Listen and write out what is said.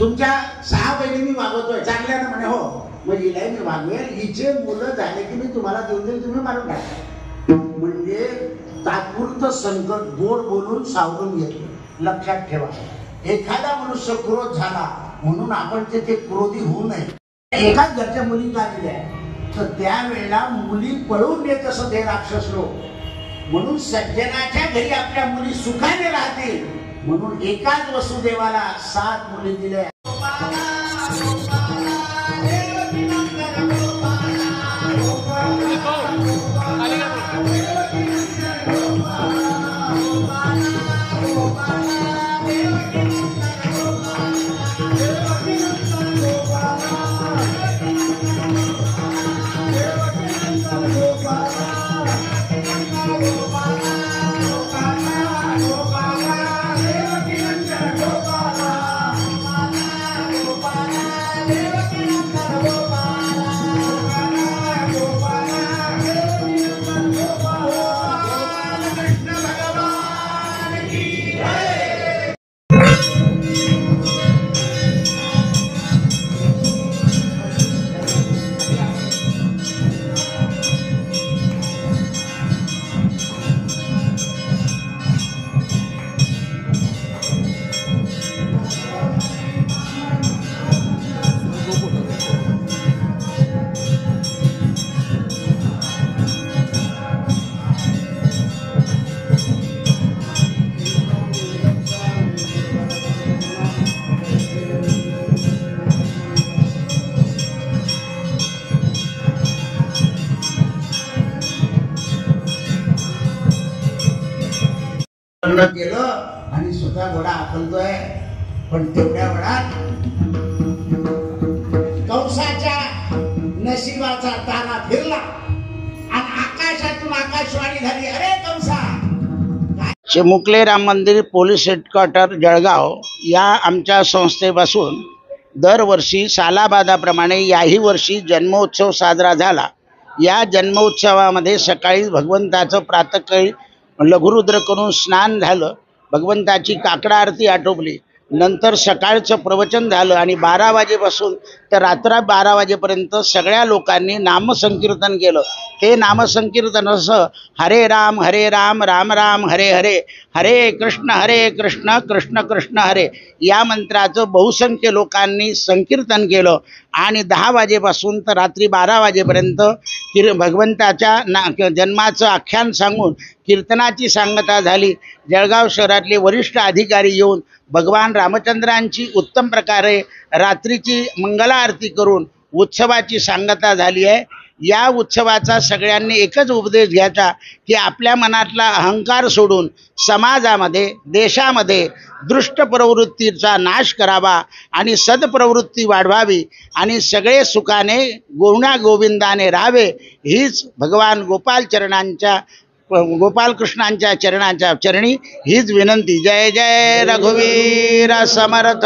तुमच्या 6 बहिणी मी वागवतोय चांगल्यानं म्हणे हो, मग हिलाही मी वागवेल, हिचे मुलं झाले की मी तुम्हाला देऊन देईल, तुम्ही मारून टाका. म्हणजे तात्पुरतं संकट गोड बोलून सावरून घेतलं. लक्षात ठेवा, एखादा मनुष्य क्रोध झाला म्हणून आपण ते क्रोधी होऊ नये. एकाच घरच्या मुलींना दिल्या तर त्यावेळेला मुली पळून नेत असं ते राक्षस लोक. म्हणून सज्जनाच्या घरी आपल्या मुली सुखाने राहतील म्हणून एकाच वसुदेवाला 7 मुली दिल्या. केलं आणि स्वतः घोडा हाकलतोय. पण तेवढ्या वेळात कंसाच्या नशिबाचा तारा फिरला आणि आकाशातून आकाशवाणी झाली, अरे कंसा. चिमुकले राम मंदिर पोलीस हेडक्वार्टर जळगाव या आमच्या संस्थेपासून दरवर्षी सालाबादाप्रमाणे याही वर्षी जन्मोत्सव साजरा झाला. या जन्मोत्सवामध्ये सकाळी भगवंताचं प्रातःकाळी लघुरुद्र करून स्नान झालं, भगवंताची काकडा आरती आटोपली, नंतर सकाळचं प्रवचन झालं आणि 12 वाजेपासून तर रात्र 12 वाजेपर्यंत सगळ्या लोकांनी नामसंकीर्तन केलं. ते नामसंकीर्तन असं हरे राम राम राम हरे हरे, हरे कृष्ण कृष्ण कृष्ण हरे या मंत्राचं बहुसंख्य लोकांनी संकीर्तन केलं. आणि 10 वाजेपासून तर रात्री 12 वाजेपर्यंत भगवंताच्या जन्माचं आख्यान सांगून कीर्तनाची सांगता झाली. जळगाव शहरातले वरिष्ठ अधिकारी येऊन भगवान रामचंद्रांची उत्तम प्रकारे रात्रीची मंगला आरती करून उत्सवाची सांगता झाली आहे. या उत्सवाचा सगळ्यांनी एकच उपदेश घ्यायचा की आपल्या मनातला अहंकार सोडून समाजामध्ये देशामध्ये दृष्ट प्रवृत्तीचा नाश करावा आणि सदप्रवृत्ती वाढवावी आणि सगळे सुखाने गुण्या गोविंदाने राहावे, हीच भगवान गोपालकृष्णांच्या चरणी हीच विनंती. जय जय रघुवीर समर्थ.